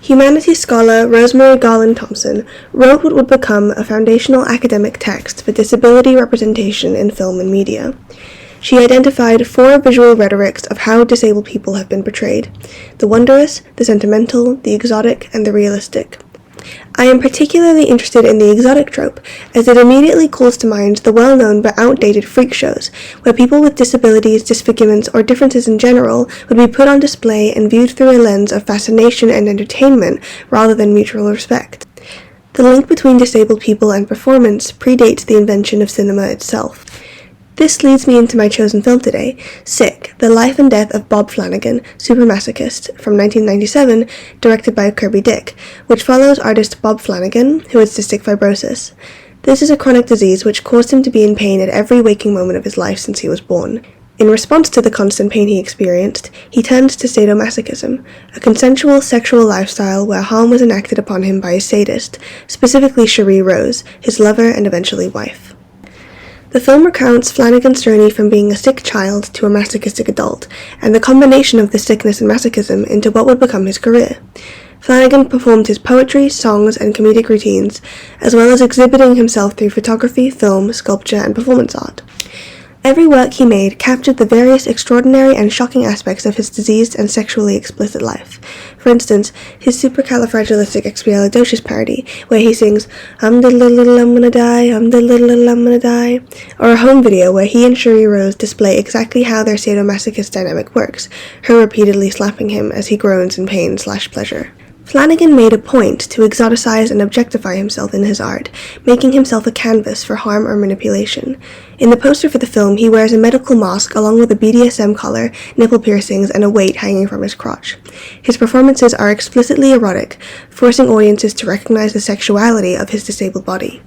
Humanities scholar Rosemary Garland Thompson wrote what would become a foundational academic text for disability representation in film and media. She identified 4 visual rhetorics of how disabled people have been portrayed: the wondrous, the sentimental, the exotic, and the realistic. I am particularly interested in the exotic trope, as it immediately calls to mind the well-known but outdated freak shows, where people with disabilities, disfigurements, or differences in general would be put on display and viewed through a lens of fascination and entertainment rather than mutual respect. The link between disabled people and performance predates the invention of cinema itself. This leads me into my chosen film today, Sick, The Life and Death of Bob Flanagan, Supermasochist, from 1997, directed by Kirby Dick, which follows artist Bob Flanagan, who has cystic fibrosis. This is a chronic disease which caused him to be in pain at every waking moment of his life since he was born. In response to the constant pain he experienced, he turned to sadomasochism, a consensual sexual lifestyle where harm was enacted upon him by his sadist, specifically Cherie Rose, his lover and eventually wife. The film recounts Flanagan's journey from being a sick child to a masochistic adult, and the combination of the sickness and masochism into what would become his career. Flanagan performed his poetry, songs, and comedic routines, as well as exhibiting himself through photography, film, sculpture, and performance art. Every work he made captured the various extraordinary and shocking aspects of his diseased and sexually explicit life. For instance, his supercalifragilisticexpialidocious parody, where he sings, "I'm the little I'm gonna die, I'm the little I'm gonna die," or a home video where he and Cherie Rose display exactly how their sadomasochist dynamic works, her repeatedly slapping him as he groans in pain/pleasure. Flanagan made a point to exoticize and objectify himself in his art, making himself a canvas for harm or manipulation. In the poster for the film, he wears a medical mask along with a BDSM collar, nipple piercings, and a weight hanging from his crotch. His performances are explicitly erotic, forcing audiences to recognize the sexuality of his disabled body.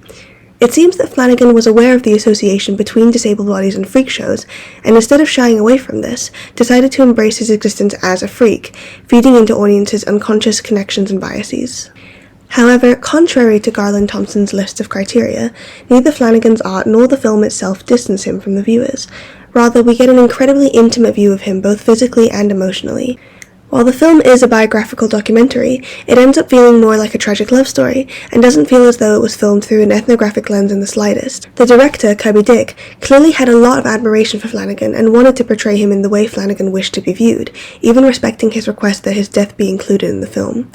It seems that Flanagan was aware of the association between disabled bodies and freak shows, and instead of shying away from this, decided to embrace his existence as a freak, feeding into audiences' unconscious connections and biases. However, contrary to Garland Thompson's list of criteria, neither Flanagan's art nor the film itself distance him from the viewers. Rather, we get an incredibly intimate view of him both physically and emotionally. While the film is a biographical documentary, it ends up feeling more like a tragic love story, and doesn't feel as though it was filmed through an ethnographic lens in the slightest. The director, Kirby Dick, clearly had a lot of admiration for Flanagan and wanted to portray him in the way Flanagan wished to be viewed, even respecting his request that his death be included in the film.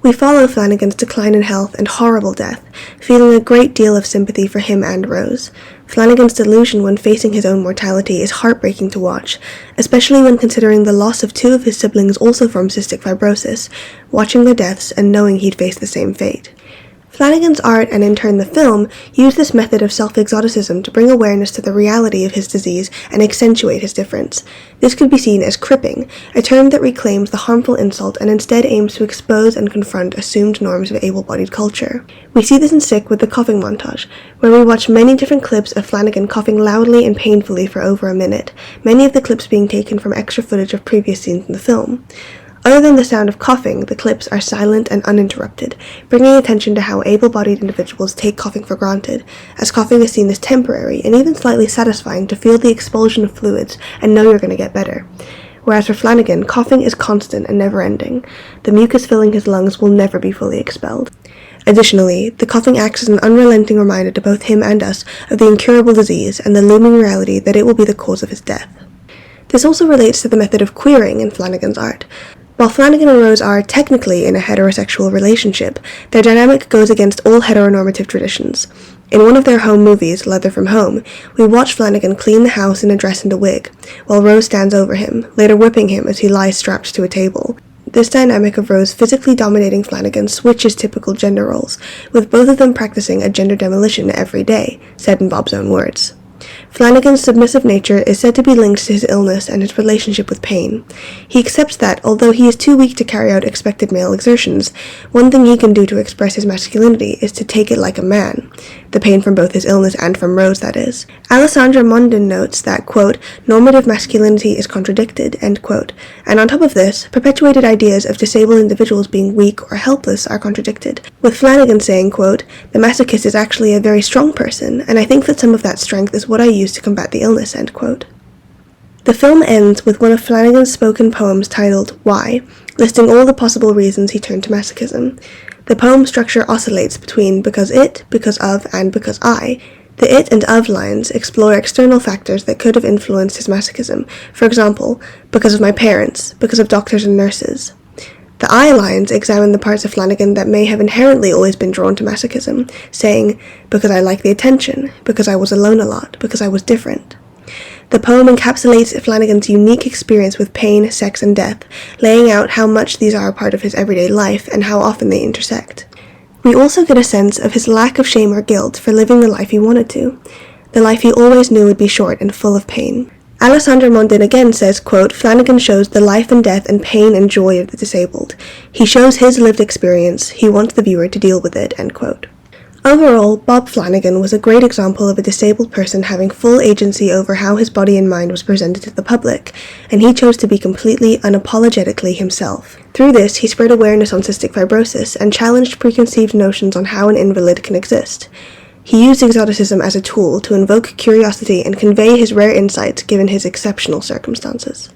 We follow Flanagan's decline in health and horrible death, feeling a great deal of sympathy for him and Rose. Flanagan's delusion when facing his own mortality is heartbreaking to watch, especially when considering the loss of 2 of his siblings also from cystic fibrosis, watching their deaths and knowing he'd face the same fate. Flanagan's art, and in turn the film, use this method of self-exoticism to bring awareness to the reality of his disease and accentuate his difference. This could be seen as cripping, a term that reclaims the harmful insult and instead aims to expose and confront assumed norms of able-bodied culture. We see this in Sick with the coughing montage, where we watch many different clips of Flanagan coughing loudly and painfully for over a minute, many of the clips being taken from extra footage of previous scenes in the film. Other than the sound of coughing, the clips are silent and uninterrupted, bringing attention to how able-bodied individuals take coughing for granted, as coughing is seen as temporary and even slightly satisfying to feel the expulsion of fluids and know you're going to get better. Whereas for Flanagan, coughing is constant and never-ending. The mucus filling his lungs will never be fully expelled. Additionally, the coughing acts as an unrelenting reminder to both him and us of the incurable disease and the looming reality that it will be the cause of his death. This also relates to the method of queering in Flanagan's art. While Flanagan and Rose are technically in a heterosexual relationship, their dynamic goes against all heteronormative traditions. In one of their home movies, Leather from Home, we watch Flanagan clean the house in a dress and a wig, while Rose stands over him, later whipping him as he lies strapped to a table. This dynamic of Rose physically dominating Flanagan switches typical gender roles, with both of them practicing a gender demolition every day, said in Bob's own words. Flanagan's submissive nature is said to be linked to his illness and his relationship with pain. He accepts that, although he is too weak to carry out expected male exertions, one thing he can do to express his masculinity is to take it like a man. The pain from both his illness and from Rose, that is. Alessandra Mondin notes that, quote, normative masculinity is contradicted, end quote, and on top of this, perpetuated ideas of disabled individuals being weak or helpless are contradicted, with Flanagan saying, quote, the masochist is actually a very strong person, and I think that some of that strength is what I use to combat the illness, end quote. The film ends with one of Flanagan's spoken poems titled Why, listing all the possible reasons he turned to masochism. The poem structure oscillates between because it, because of, and because I. The it and of lines explore external factors that could have influenced his masochism, for example, because of my parents, because of doctors and nurses. The I lines examine the parts of Flanagan that may have inherently always been drawn to masochism, saying, because I like the attention, because I was alone a lot, because I was different. The poem encapsulates Flanagan's unique experience with pain, sex, and death, laying out how much these are a part of his everyday life and how often they intersect. We also get a sense of his lack of shame or guilt for living the life he wanted to, the life he always knew would be short and full of pain. Alessandra Mondin again says, quote, Flanagan shows the life and death and pain and joy of the disabled. He shows his lived experience. He wants the viewer to deal with it, end quote. Overall, Bob Flanagan was a great example of a disabled person having full agency over how his body and mind was presented to the public, and he chose to be completely, unapologetically himself. Through this, he spread awareness on cystic fibrosis and challenged preconceived notions on how an invalid can exist. He used exoticism as a tool to invoke curiosity and convey his rare insights given his exceptional circumstances.